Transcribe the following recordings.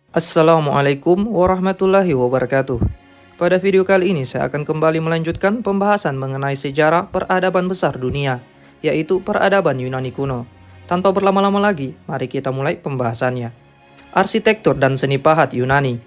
Assalamualaikum warahmatullahi wabarakatuh. Pada video kali ini saya akan kembali melanjutkan pembahasan mengenai sejarah peradaban besar dunia, yaitu peradaban Yunani kuno. Tanpa berlama-lama lagi, mari kita mulai pembahasannya. Arsitektur dan seni pahat Yunani.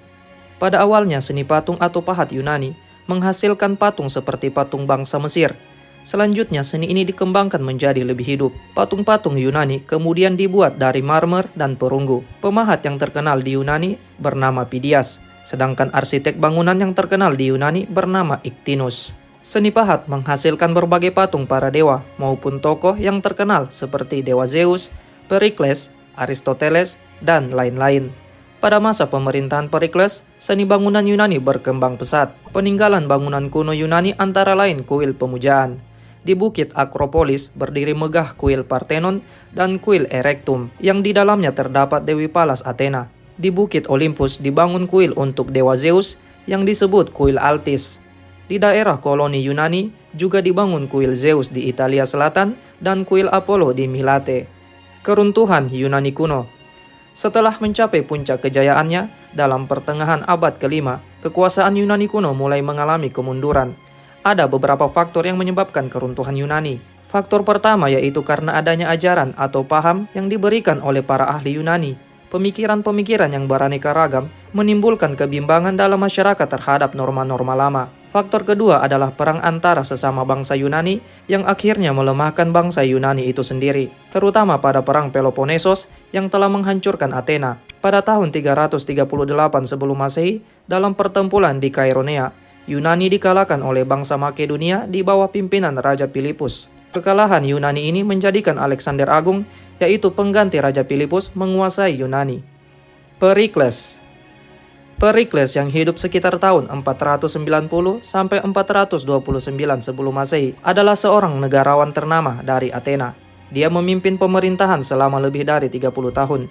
Pada awalnya seni patung atau pahat Yunani menghasilkan patung seperti patung bangsa Mesir. Selanjutnya seni ini dikembangkan menjadi lebih hidup. Patung-patung Yunani kemudian dibuat dari marmer dan perunggu. Pemahat yang terkenal di Yunani bernama Phidias, sedangkan arsitek bangunan yang terkenal di Yunani bernama Iktinus. Seni pahat menghasilkan berbagai patung para dewa maupun tokoh yang terkenal seperti Dewa Zeus, Perikles, Aristoteles, dan lain-lain. Pada masa pemerintahan Perikles, seni bangunan Yunani berkembang pesat. Peninggalan bangunan kuno Yunani antara lain kuil pemujaan. Di Bukit Akropolis berdiri megah kuil Parthenon dan kuil Erectum yang di dalamnya terdapat Dewi Palas Athena. Di Bukit Olympus dibangun kuil untuk Dewa Zeus yang disebut kuil Altis. Di daerah koloni Yunani juga dibangun kuil Zeus di Italia Selatan dan kuil Apollo di Milate. Keruntuhan Yunani kuno. Setelah mencapai puncak kejayaannya dalam pertengahan abad ke-5, kekuasaan Yunani kuno mulai mengalami kemunduran. Ada beberapa faktor yang menyebabkan keruntuhan Yunani. Faktor pertama yaitu karena adanya ajaran atau paham yang diberikan oleh para ahli Yunani. Pemikiran-pemikiran yang beraneka ragam menimbulkan kebimbangan dalam masyarakat terhadap norma-norma lama. Faktor kedua adalah perang antara sesama bangsa Yunani yang akhirnya melemahkan bangsa Yunani itu sendiri, terutama pada perang Peloponnesos yang telah menghancurkan Athena. Pada tahun 338 sebelum Masehi, dalam pertempuran di Chaeronea, Yunani dikalahkan oleh bangsa Makedonia di bawah pimpinan Raja Philippus. Kekalahan Yunani ini menjadikan Alexander Agung, yaitu pengganti Raja Philippus, menguasai Yunani. Perikles yang hidup sekitar tahun 490 sampai 429 sebelum Masehi adalah seorang negarawan ternama dari Athena. Dia memimpin pemerintahan selama lebih dari 30 tahun.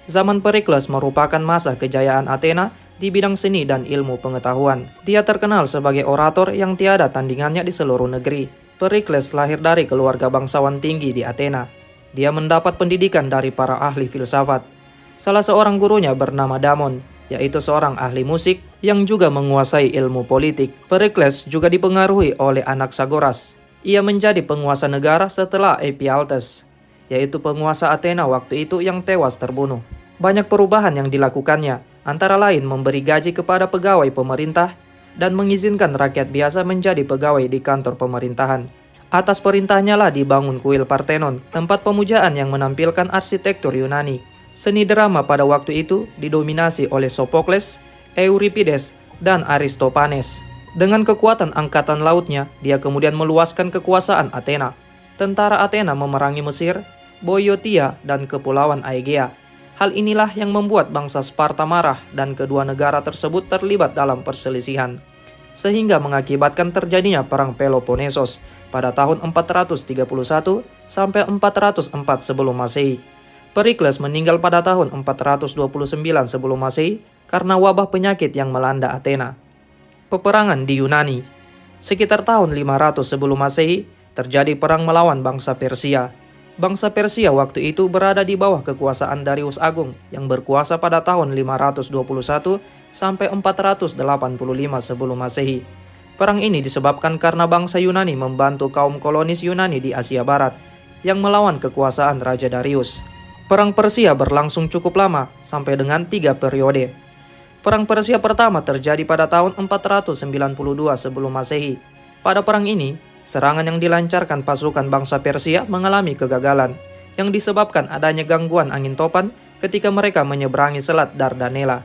Zaman Perikles merupakan masa kejayaan Athena di bidang seni dan ilmu pengetahuan. Dia terkenal sebagai orator yang tiada tandingannya di seluruh negeri. Perikles lahir dari keluarga bangsawan tinggi di Athena. Dia mendapat pendidikan dari para ahli filsafat. Salah seorang gurunya bernama Damon, yaitu seorang ahli musik yang juga menguasai ilmu politik. Perikles juga dipengaruhi oleh Anaxagoras. Ia menjadi penguasa negara setelah Ephialtes, yaitu penguasa Athena waktu itu yang tewas terbunuh. Banyak perubahan yang dilakukannya, antara lain memberi gaji kepada pegawai pemerintah dan mengizinkan rakyat biasa menjadi pegawai di kantor pemerintahan. Atas perintahnya lah dibangun kuil Parthenon, tempat pemujaan yang menampilkan arsitektur Yunani. Seni drama pada waktu itu didominasi oleh Sophocles, Euripides, dan Aristophanes. Dengan kekuatan angkatan lautnya, dia kemudian meluaskan kekuasaan Athena. Tentara Athena memerangi Mesir, Boeotia, dan Kepulauan Aegea. Hal inilah yang membuat bangsa Sparta marah dan kedua negara tersebut terlibat dalam perselisihan, sehingga mengakibatkan terjadinya perang Peloponnesos pada tahun 431 sampai 404 sebelum Masehi. Perikles meninggal pada tahun 429 sebelum Masehi karena wabah penyakit yang melanda Athena. Peperangan di Yunani. Sekitar tahun 500 sebelum Masehi terjadi perang melawan bangsa Persia. Bangsa Persia waktu itu berada di bawah kekuasaan Darius Agung yang berkuasa pada tahun 521 sampai 485 sebelum Masehi. Perang ini disebabkan karena bangsa Yunani membantu kaum kolonis Yunani di Asia Barat yang melawan kekuasaan Raja Darius. Perang Persia berlangsung cukup lama, sampai dengan 3 periode. Perang Persia pertama terjadi pada tahun 492 sebelum Masehi. Pada perang ini, serangan yang dilancarkan pasukan bangsa Persia mengalami kegagalan, yang disebabkan adanya gangguan angin topan ketika mereka menyeberangi Selat Dardanella.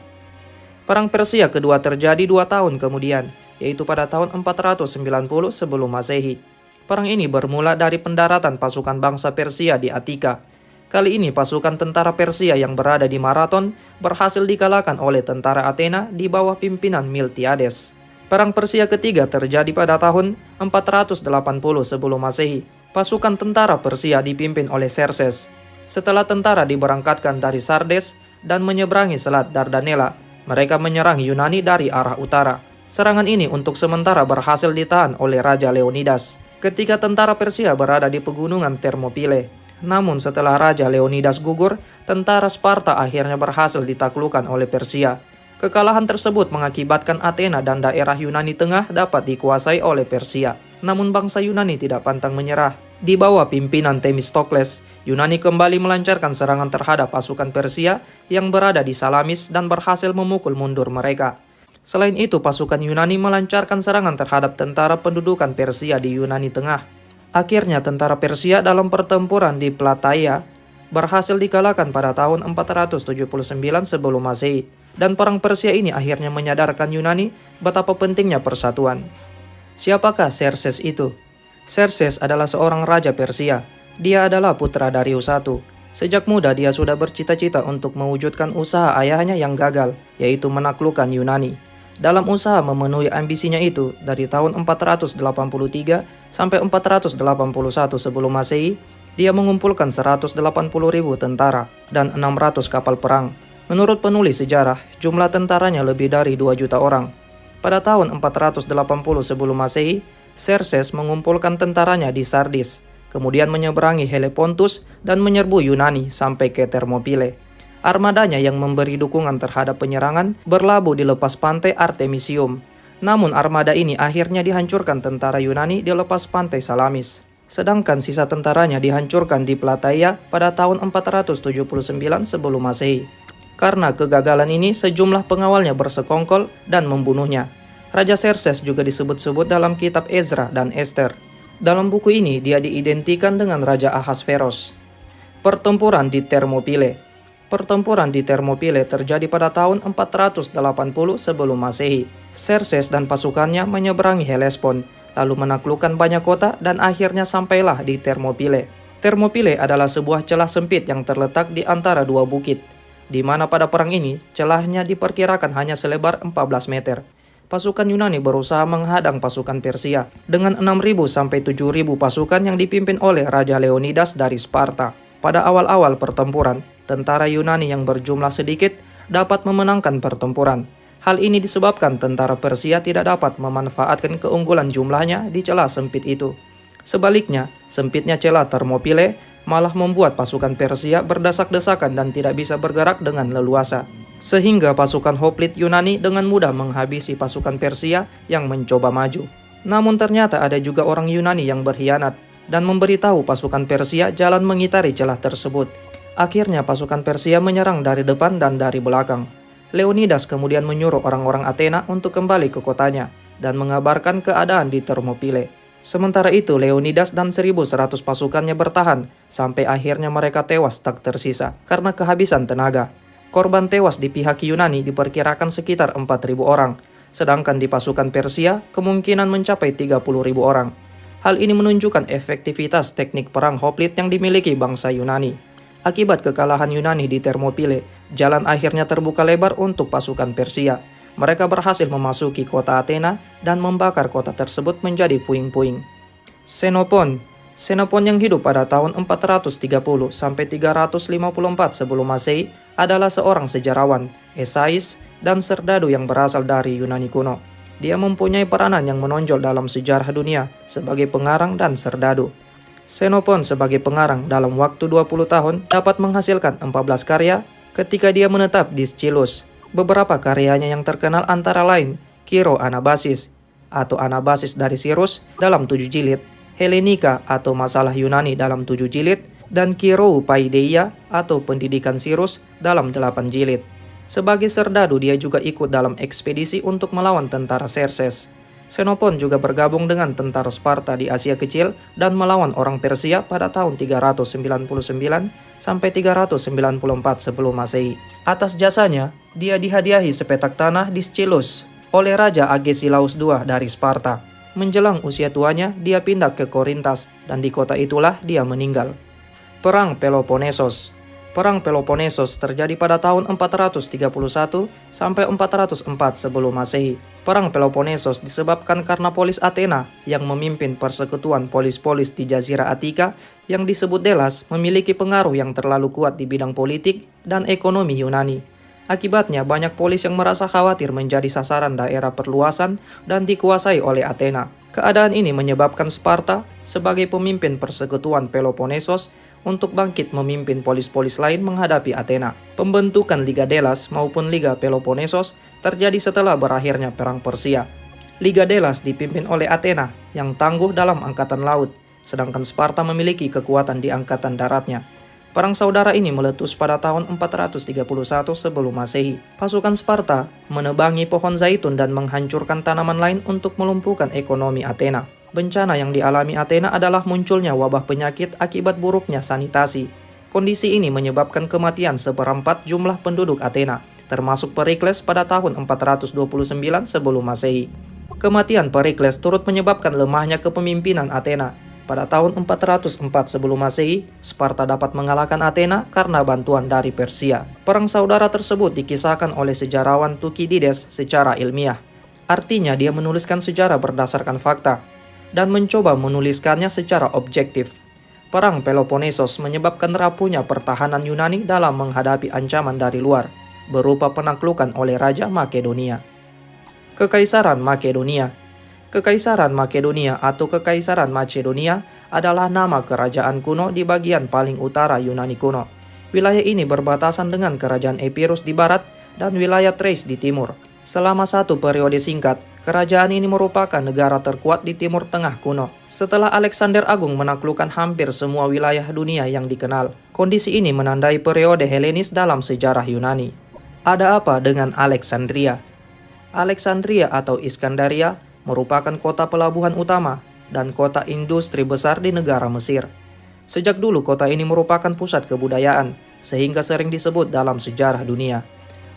Perang Persia kedua terjadi 2 tahun kemudian, yaitu pada tahun 490 sebelum Masehi. Perang ini bermula dari pendaratan pasukan bangsa Persia di Attika. Kali ini pasukan tentara Persia yang berada di Marathon berhasil dikalahkan oleh tentara Athena di bawah pimpinan Miltiades. Perang Persia ketiga terjadi pada tahun 480 sebelum Masehi. Pasukan tentara Persia dipimpin oleh Xerxes. Setelah tentara diberangkatkan dari Sardes dan menyeberangi Selat Dardanella, mereka menyerang Yunani dari arah utara. Serangan ini untuk sementara berhasil ditahan oleh Raja Leonidas. Ketika tentara Persia berada di pegunungan Thermopylae, Namun setelah Raja Leonidas gugur, tentara Sparta akhirnya berhasil ditaklukkan oleh Persia. Kekalahan tersebut mengakibatkan Athena dan daerah Yunani Tengah dapat dikuasai oleh Persia. Namun bangsa Yunani tidak pantang menyerah. Di bawah pimpinan Themistokles, Yunani kembali melancarkan serangan terhadap pasukan Persia yang berada di Salamis dan berhasil memukul mundur mereka. Selain itu, pasukan Yunani melancarkan serangan terhadap tentara pendudukan Persia di Yunani Tengah. Akhirnya tentara Persia dalam pertempuran di Plataea berhasil dikalahkan pada tahun 479 sebelum Masehi. Dan perang Persia ini akhirnya menyadarkan Yunani betapa pentingnya persatuan. Siapakah Xerxes itu? Xerxes adalah seorang raja Persia. Dia adalah putra Darius I. Sejak muda dia sudah bercita-cita untuk mewujudkan usaha ayahnya yang gagal, yaitu menaklukkan Yunani. Dalam usaha memenuhi ambisinya itu, dari tahun 483 sampai 481 sebelum Masehi, dia mengumpulkan 180.000 tentara dan 600 kapal perang. Menurut penulis sejarah, jumlah tentaranya lebih dari 2 juta orang. Pada tahun 480 sebelum Masehi, Xerxes mengumpulkan tentaranya di Sardis, kemudian menyeberangi Helepontus dan menyerbu Yunani sampai ke Thermopylae. Armadanya yang memberi dukungan terhadap penyerangan berlabuh di lepas pantai Artemisium. Namun armada ini akhirnya dihancurkan tentara Yunani di lepas pantai Salamis. Sedangkan sisa tentaranya dihancurkan di Plataea pada tahun 479 sebelum Masehi. Karena kegagalan ini, sejumlah pengawalnya bersekongkol dan membunuhnya. Raja Xerxes juga disebut-sebut dalam kitab Ezra dan Ester. Dalam buku ini, dia diidentikan dengan Raja Ahasveros. Pertempuran di Thermopylae. Pertempuran di Thermopylae terjadi pada tahun 480 sebelum Masehi. Xerxes dan pasukannya menyeberangi Hellespont, lalu menaklukkan banyak kota dan akhirnya sampailah di Thermopylae. Thermopylae adalah sebuah celah sempit yang terletak di antara dua bukit, di mana pada perang ini celahnya diperkirakan hanya selebar 14 meter. Pasukan Yunani berusaha menghadang pasukan Persia dengan 6.000 sampai 7.000 pasukan yang dipimpin oleh Raja Leonidas dari Sparta. Pada awal-awal pertempuran, tentara Yunani yang berjumlah sedikit dapat memenangkan pertempuran. Hal ini disebabkan tentara Persia tidak dapat memanfaatkan keunggulan jumlahnya di celah sempit itu. Sebaliknya, sempitnya celah Thermopylae malah membuat pasukan Persia berdesak-desakan dan tidak bisa bergerak dengan leluasa. Sehingga pasukan hoplite Yunani dengan mudah menghabisi pasukan Persia yang mencoba maju. Namun ternyata ada juga orang Yunani yang berkhianat dan memberitahu pasukan Persia jalan mengitari celah tersebut. Akhirnya pasukan Persia menyerang dari depan dan dari belakang. Leonidas kemudian menyuruh orang-orang Athena untuk kembali ke kotanya dan mengabarkan keadaan di Thermopylae. Sementara itu, Leonidas dan 1.100 pasukannya bertahan, sampai akhirnya mereka tewas tak tersisa karena kehabisan tenaga. Korban tewas di pihak Yunani diperkirakan sekitar 4.000 orang, sedangkan di pasukan Persia kemungkinan mencapai 30.000 orang. Hal ini menunjukkan efektivitas teknik perang hoplite yang dimiliki bangsa Yunani. Akibat kekalahan Yunani di Thermopylae, jalan akhirnya terbuka lebar untuk pasukan Persia. Mereka berhasil memasuki kota Athena dan membakar kota tersebut menjadi puing-puing. Xenopon yang hidup pada tahun 430 sampai 354 sebelum Masehi adalah seorang sejarawan, esais, dan serdadu yang berasal dari Yunani kuno. Dia mempunyai peranan yang menonjol dalam sejarah dunia sebagai pengarang dan serdadu. Xenopon sebagai pengarang dalam waktu 20 tahun dapat menghasilkan 14 karya ketika dia menetap di Scilus. Beberapa karyanya yang terkenal antara lain Kiro Anabasis atau Anabasis dari Sirus dalam 7 jilid, Helenika atau Masalah Yunani dalam 7 jilid, dan Kiro Paideia atau Pendidikan Sirus dalam 8 jilid. Sebagai serdadu dia juga ikut dalam ekspedisi untuk melawan tentara Xerxes. Xenopon juga bergabung dengan tentara Sparta di Asia Kecil dan melawan orang Persia pada tahun 399 sampai 394 sebelum Masehi. Atas jasanya, dia dihadiahi sepetak tanah di Scilus oleh Raja Agesilaus II dari Sparta. Menjelang usia tuanya, dia pindah ke Korintas dan di kota itulah dia meninggal. Perang Peloponnesos. Perang Peloponnesos terjadi pada tahun 431 sampai 404 sebelum Masehi. Perang Peloponnesos disebabkan karena polis Athena yang memimpin persekutuan polis-polis di Jazirah Attika yang disebut Delas memiliki pengaruh yang terlalu kuat di bidang politik dan ekonomi Yunani. Akibatnya banyak polis yang merasa khawatir menjadi sasaran daerah perluasan dan dikuasai oleh Athena. Keadaan ini menyebabkan Sparta sebagai pemimpin persekutuan Peloponnesos untuk bangkit memimpin polis-polis lain menghadapi Athena. Pembentukan Liga Delas maupun Liga Peloponnesos terjadi setelah berakhirnya Perang Persia. Liga Delas dipimpin oleh Athena yang tangguh dalam angkatan laut, sedangkan Sparta memiliki kekuatan di angkatan daratnya. Perang saudara ini meletus pada tahun 431 sebelum Masehi. Pasukan Sparta menebangi pohon zaitun dan menghancurkan tanaman lain untuk melumpuhkan ekonomi Athena. Bencana yang dialami Athena adalah munculnya wabah penyakit akibat buruknya sanitasi. Kondisi ini menyebabkan kematian seperempat jumlah penduduk Athena, termasuk Perikles pada tahun 429 sebelum Masehi. Kematian Perikles turut menyebabkan lemahnya kepemimpinan Athena. Pada tahun 404 sebelum Masehi, Sparta dapat mengalahkan Athena karena bantuan dari Persia. Perang saudara tersebut dikisahkan oleh sejarawan Thukydides secara ilmiah. Artinya dia menuliskan sejarah berdasarkan fakta dan mencoba menuliskannya secara objektif. Perang Peloponnesos menyebabkan rapuhnya pertahanan Yunani dalam menghadapi ancaman dari luar, berupa penaklukan oleh Raja Makedonia. Kekaisaran Makedonia. Kekaisaran Makedonia atau Kekaisaran Macedonia adalah nama kerajaan kuno di bagian paling utara Yunani kuno. Wilayah ini berbatasan dengan kerajaan Epirus di barat dan wilayah Thrace di timur. Selama satu periode singkat, kerajaan ini merupakan negara terkuat di Timur Tengah kuno. Setelah Alexander Agung menaklukkan hampir semua wilayah dunia yang dikenal, kondisi ini menandai periode Helenis dalam sejarah Yunani. Ada apa dengan Alexandria? Alexandria atau Iskandaria merupakan kota pelabuhan utama dan kota industri besar di negara Mesir. Sejak dulu kota ini merupakan pusat kebudayaan, sehingga sering disebut dalam sejarah dunia.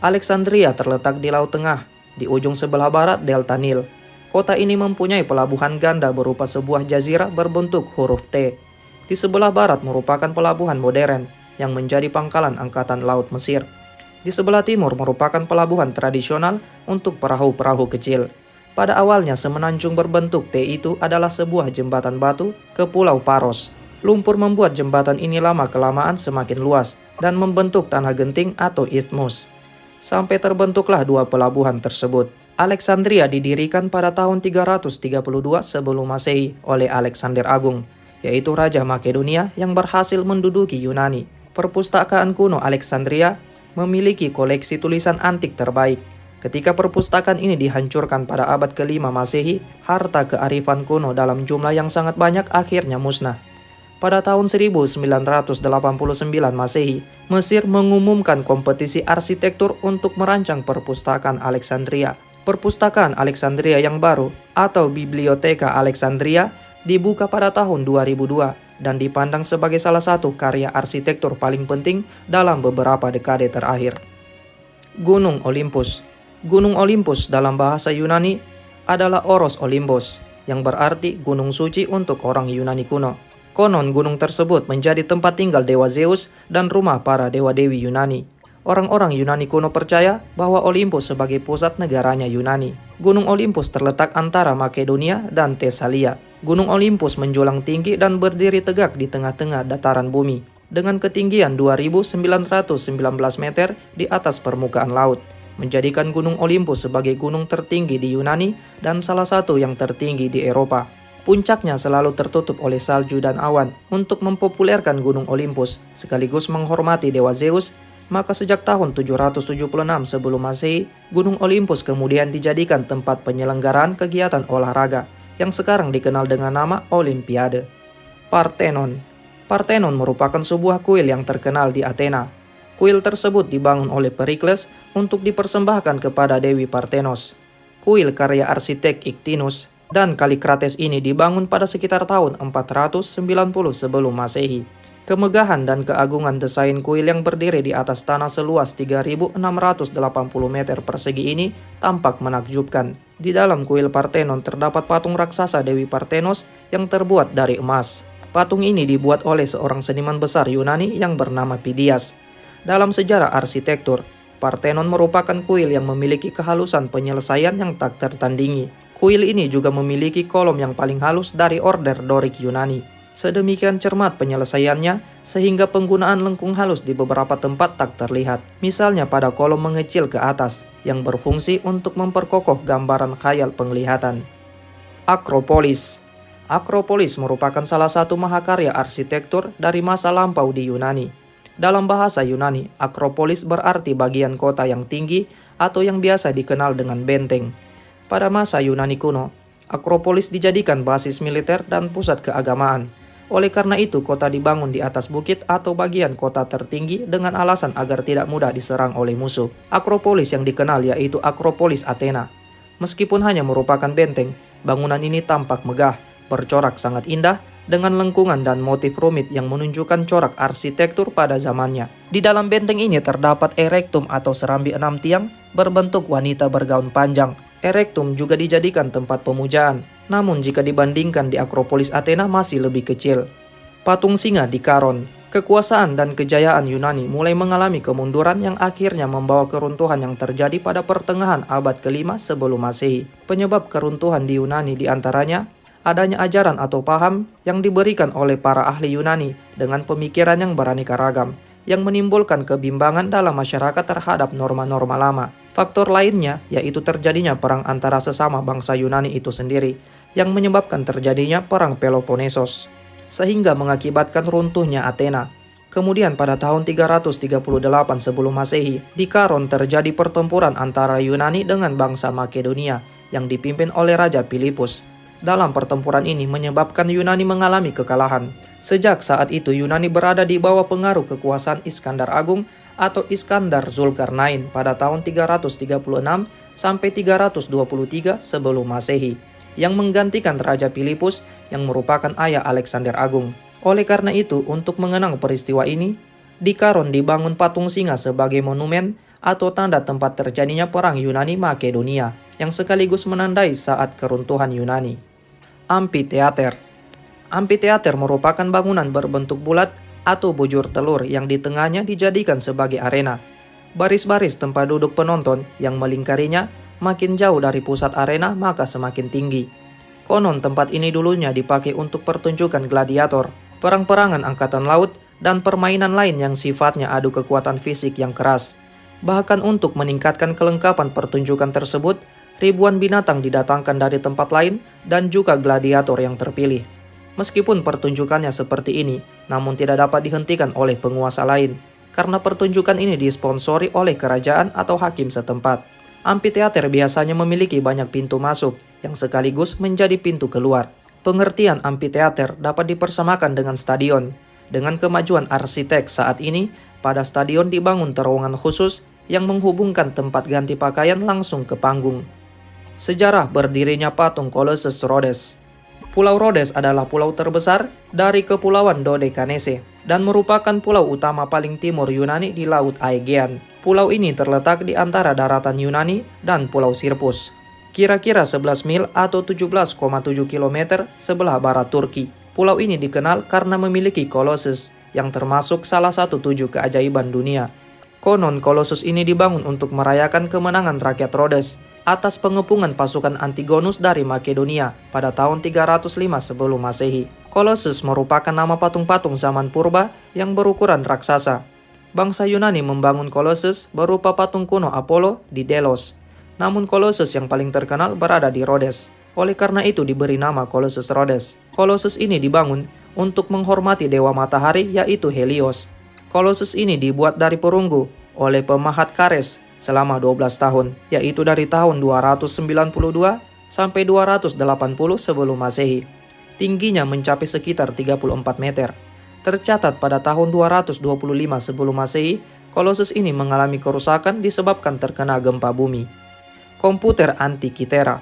Alexandria terletak di Laut Tengah, di ujung sebelah barat Delta Nil. Kota ini mempunyai pelabuhan ganda berupa sebuah jazirah berbentuk huruf T. Di sebelah barat merupakan pelabuhan modern yang menjadi pangkalan angkatan laut Mesir. Di sebelah timur merupakan pelabuhan tradisional untuk perahu-perahu kecil. Pada awalnya semenanjung berbentuk T itu adalah sebuah jembatan batu ke Pulau Paros. Lumpur membuat jembatan ini lama-kelamaan semakin luas dan membentuk tanah genting atau isthmus. Sampai terbentuklah dua pelabuhan tersebut. Alexandria didirikan pada tahun 332 sebelum Masehi oleh Alexander Agung, yaitu Raja Makedonia yang berhasil menduduki Yunani. Perpustakaan kuno Alexandria memiliki koleksi tulisan antik terbaik. Ketika perpustakaan ini dihancurkan pada abad ke-5 Masehi, harta kearifan kuno dalam jumlah yang sangat banyak akhirnya musnah. Pada tahun 1989 Masehi, Mesir mengumumkan kompetisi arsitektur untuk merancang perpustakaan Alexandria. Perpustakaan Alexandria yang baru atau Bibliotheca Alexandria dibuka pada tahun 2002 dan dipandang sebagai salah satu karya arsitektur paling penting dalam beberapa dekade terakhir. Gunung Olympus. Gunung Olympus dalam bahasa Yunani adalah Oros Olympos, yang berarti gunung suci untuk orang Yunani kuno. Konon gunung tersebut menjadi tempat tinggal dewa Zeus dan rumah para dewa-dewi Yunani. Orang-orang Yunani kuno percaya bahwa Olympus sebagai pusat negaranya Yunani. Gunung Olympus terletak antara Makedonia dan Tesalia. Gunung Olympus menjulang tinggi dan berdiri tegak di tengah-tengah dataran bumi, dengan ketinggian 2.919 meter di atas permukaan laut, menjadikan Gunung Olympus sebagai gunung tertinggi di Yunani dan salah satu yang tertinggi di Eropa. Puncaknya selalu tertutup oleh salju dan awan. Untuk mempopulerkan Gunung Olympus sekaligus menghormati dewa Zeus, maka sejak tahun 776 sebelum Masehi, Gunung Olympus kemudian dijadikan tempat penyelenggaraan kegiatan olahraga yang sekarang dikenal dengan nama Olimpiade. Parthenon. Parthenon merupakan sebuah kuil yang terkenal di Athena. Kuil tersebut dibangun oleh Perikles untuk dipersembahkan kepada Dewi Parthenos. Kuil karya arsitek Iktinus dan Kalikrates ini dibangun pada sekitar tahun 490 sebelum Masehi. Kemegahan dan keagungan desain kuil yang berdiri di atas tanah seluas 3.680 meter persegi ini tampak menakjubkan. Di dalam kuil Parthenon terdapat patung raksasa Dewi Parthenos yang terbuat dari emas. Patung ini dibuat oleh seorang seniman besar Yunani yang bernama Phidias. Dalam sejarah arsitektur, Parthenon merupakan kuil yang memiliki kehalusan penyelesaian yang tak tertandingi. Kuil ini juga memiliki kolom yang paling halus dari order Dorik Yunani. Sedemikian cermat penyelesaiannya sehingga penggunaan lengkung halus di beberapa tempat tak terlihat. Misalnya pada kolom mengecil ke atas yang berfungsi untuk memperkokoh gambaran khayal penglihatan. Akropolis. Akropolis merupakan salah satu mahakarya arsitektur dari masa lampau di Yunani. Dalam bahasa Yunani, Akropolis berarti bagian kota yang tinggi atau yang biasa dikenal dengan benteng. Pada masa Yunani kuno, Akropolis dijadikan basis militer dan pusat keagamaan. Oleh karena itu, kota dibangun di atas bukit atau bagian kota tertinggi dengan alasan agar tidak mudah diserang oleh musuh. Akropolis yang dikenal yaitu Akropolis Athena. Meskipun hanya merupakan benteng, bangunan ini tampak megah, bercorak sangat indah, dengan lengkungan dan motif rumit yang menunjukkan corak arsitektur pada zamannya. Di dalam benteng ini terdapat erektum atau serambi 6 tiang berbentuk wanita bergaun panjang. Erektum juga dijadikan tempat pemujaan, namun jika dibandingkan di Akropolis Athena masih lebih kecil. Patung singa di Karon. Kekuasaan dan kejayaan Yunani mulai mengalami kemunduran yang akhirnya membawa keruntuhan yang terjadi pada pertengahan abad ke-5 sebelum Masehi. Penyebab keruntuhan di Yunani diantaranya adanya ajaran atau paham yang diberikan oleh para ahli Yunani dengan pemikiran yang beraneka ragam, yang menimbulkan kebimbangan dalam masyarakat terhadap norma-norma lama. Faktor lainnya yaitu terjadinya perang antara sesama bangsa Yunani itu sendiri, yang menyebabkan terjadinya perang Peloponnesos, sehingga mengakibatkan runtuhnya Athena. Kemudian pada tahun 338 sebelum Masehi, di Karon terjadi pertempuran antara Yunani dengan bangsa Makedonia yang dipimpin oleh Raja Philippus. Dalam pertempuran ini menyebabkan Yunani mengalami kekalahan. Sejak saat itu Yunani berada di bawah pengaruh kekuasaan Iskandar Agung atau Iskandar Zulkarnain pada tahun 336 sampai 323 sebelum Masehi, yang menggantikan Raja Philippus yang merupakan ayah Alexander Agung. Oleh karena itu, untuk mengenang peristiwa ini, di Karon dibangun patung singa sebagai monumen atau tanda tempat terjadinya perang Yunani-Makedonia, yang sekaligus menandai saat keruntuhan Yunani. Amfiteater. Amfiteater merupakan bangunan berbentuk bulat atau bujur telur yang di tengahnya dijadikan sebagai arena. Baris-baris tempat duduk penonton yang melingkarinya makin jauh dari pusat arena maka semakin tinggi. Konon tempat ini dulunya dipakai untuk pertunjukan gladiator, perang-perangan angkatan laut, dan permainan lain yang sifatnya adu kekuatan fisik yang keras. Bahkan untuk meningkatkan kelengkapan pertunjukan tersebut, ribuan binatang didatangkan dari tempat lain dan juga gladiator yang terpilih. Meskipun pertunjukannya seperti ini, namun tidak dapat dihentikan oleh penguasa lain, karena pertunjukan ini disponsori oleh kerajaan atau hakim setempat. Amfiteater biasanya memiliki banyak pintu masuk, yang sekaligus menjadi pintu keluar. Pengertian amfiteater dapat dipersamakan dengan stadion. Dengan kemajuan arsitek saat ini, pada stadion dibangun terowongan khusus yang menghubungkan tempat ganti pakaian langsung ke panggung. Sejarah berdirinya patung Colossus Rhodes. Pulau Rhodes adalah pulau terbesar dari Kepulauan Dodekanese dan merupakan pulau utama paling timur Yunani di Laut Aegean. Pulau ini terletak di antara daratan Yunani dan Pulau Sirpus, kira-kira 11 mil atau 17,7 km sebelah barat Turki. Pulau ini dikenal karena memiliki Colossus yang termasuk salah satu 7 keajaiban dunia. Konon Colossus ini dibangun untuk merayakan kemenangan rakyat Rhodes atas pengepungan pasukan Antigonus dari Makedonia pada tahun 305 sebelum Masehi. Colossus merupakan nama patung-patung zaman purba yang berukuran raksasa. Bangsa Yunani membangun Colossus berupa patung kuno Apollo di Delos. Namun Colossus yang paling terkenal berada di Rhodes. Oleh karena itu diberi nama Colossus Rhodes. Colossus ini dibangun untuk menghormati dewa matahari yaitu Helios. Colossus ini dibuat dari perunggu oleh pemahat Kares selama 12 tahun, yaitu dari tahun 292 sampai 280 sebelum Masehi. Tingginya mencapai sekitar 34 meter. Tercatat pada tahun 225 sebelum Masehi, Colossus ini mengalami kerusakan disebabkan terkena gempa bumi. Komputer Antikythera.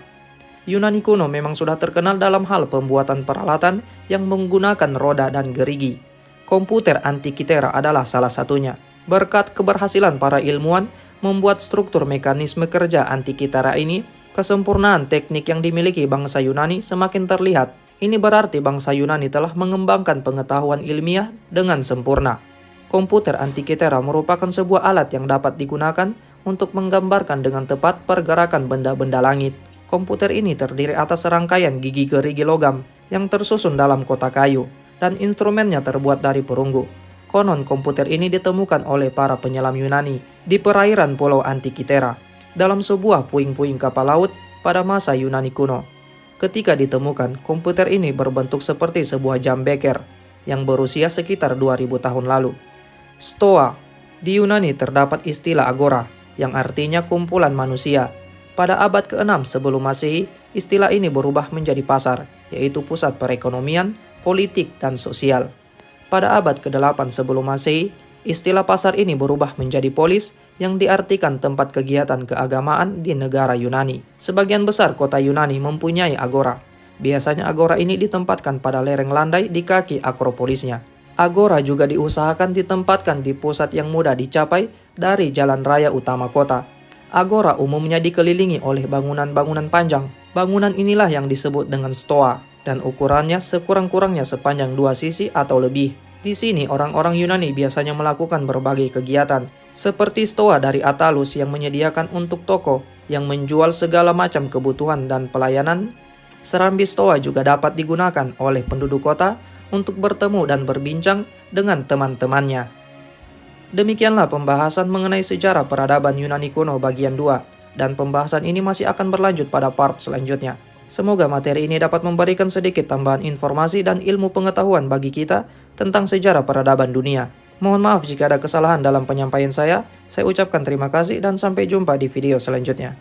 Yunani kuno memang sudah terkenal dalam hal pembuatan peralatan yang menggunakan roda dan gerigi. Komputer Antikythera adalah salah satunya. Berkat keberhasilan para ilmuwan membuat struktur mekanisme kerja Antikythera ini, kesempurnaan teknik yang dimiliki bangsa Yunani semakin terlihat. Ini berarti bangsa Yunani telah mengembangkan pengetahuan ilmiah dengan sempurna. Komputer Antikythera merupakan sebuah alat yang dapat digunakan untuk menggambarkan dengan tepat pergerakan benda-benda langit. Komputer ini terdiri atas serangkaian gigi gerigi logam yang tersusun dalam kotak kayu, dan instrumennya terbuat dari perunggu. Konon komputer ini ditemukan oleh para penyelam Yunani di perairan Pulau Antikythera dalam sebuah puing-puing kapal laut pada masa Yunani kuno. Ketika ditemukan, komputer ini berbentuk seperti sebuah jam beker yang berusia sekitar 2000 tahun lalu. Stoa. Di Yunani terdapat istilah agora, yang artinya kumpulan manusia. Pada abad ke-6 sebelum Masehi, istilah ini berubah menjadi pasar, yaitu pusat perekonomian, politik, dan sosial. Pada abad ke-8 sebelum Masehi, istilah pasar ini berubah menjadi polis yang diartikan tempat kegiatan keagamaan di negara Yunani. Sebagian besar kota Yunani mempunyai agora. Biasanya agora ini ditempatkan pada lereng landai di kaki akropolisnya. Agora juga diusahakan ditempatkan di pusat yang mudah dicapai dari jalan raya utama kota. Agora umumnya dikelilingi oleh bangunan-bangunan panjang. Bangunan inilah yang disebut dengan stoa, dan ukurannya sekurang-kurangnya sepanjang 2 sisi atau lebih. Di sini orang-orang Yunani biasanya melakukan berbagai kegiatan, seperti stoa dari Attalus yang menyediakan untuk toko yang menjual segala macam kebutuhan dan pelayanan. Serambi stoa juga dapat digunakan oleh penduduk kota untuk bertemu dan berbincang dengan teman-temannya. Demikianlah pembahasan mengenai sejarah peradaban Yunani kuno bagian 2, dan pembahasan ini masih akan berlanjut pada part selanjutnya. Semoga materi ini dapat memberikan sedikit tambahan informasi dan ilmu pengetahuan bagi kita tentang sejarah peradaban dunia. Mohon maaf jika ada kesalahan dalam penyampaian saya ucapkan terima kasih dan sampai jumpa di video selanjutnya.